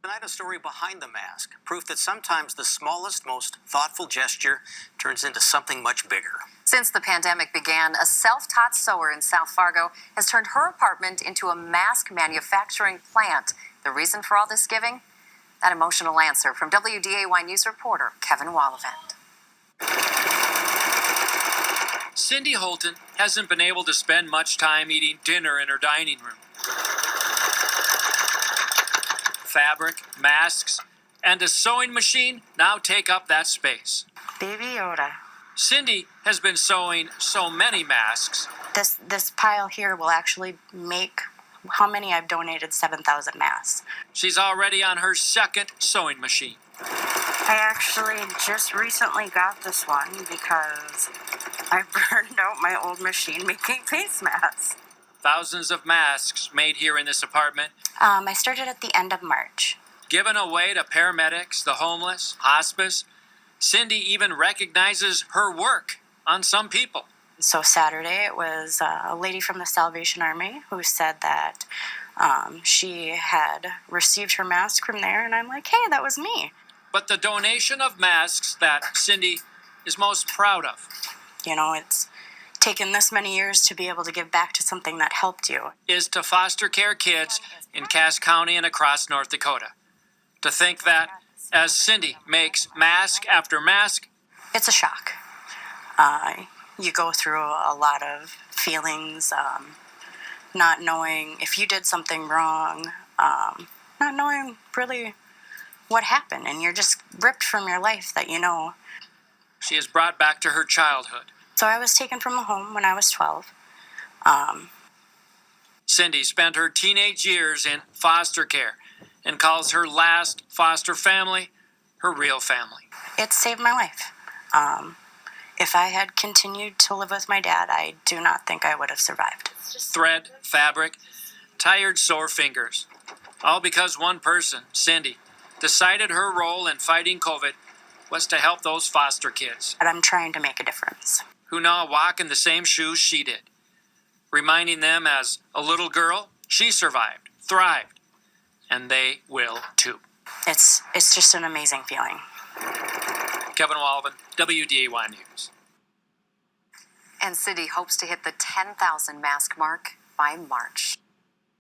Tonight, a story behind the mask, proof that sometimes the smallest, most thoughtful gesture turns into something much bigger. Since the pandemic began, a self-taught sewer in South Fargo has turned her apartment into a mask manufacturing plant. The reason for all this giving? That emotional answer from WDAY News reporter Kevin Wallivant. Cindy Holton hasn't been able to spend much time eating dinner in her dining room. Fabric, masks, and a sewing machine now take up that space. Baby Yoda. Cindy has been sewing so many masks. This pile here will actually make how many I've donated? 7,000 masks. She's already on her second sewing machine. I actually just recently got this one because I burned out my old machine making face masks. Thousands of masks made here in this apartment. I started at the end of March. Given away to paramedics, the homeless, hospice. Cindy even recognizes her work on some people. So Saturday, it was a lady from the Salvation Army who said that she had received her mask from there, and I'm like, hey, that was me. But the donation of masks that Cindy is most proud of. You know, it's taken this many years to be able to give back to something that helped you. Is to foster care kids in Cass County and across North Dakota. To think that as Cindy makes mask after mask, it's a shock. You go through a lot of feelings, not knowing if you did something wrong, not knowing really what happened, and you're just ripped from your life that you know. She is brought back to her childhood. So I was taken from the home when I was 12. Cindy spent her teenage years in foster care and calls her last foster family her real family. It saved my life. If I had continued to live with my dad, I do not think I would have survived. Thread, fabric, tired, sore fingers. All because one person, Cindy, decided her role in fighting COVID was to help those foster kids. But I'm trying to make a difference. Who now walk in the same shoes she did. Reminding them as a little girl, she survived, thrived, and they will too. It's just an amazing feeling. Kevin Wallivant, WDAY News. And Cindy hopes to hit the 10,000 mask mark by March.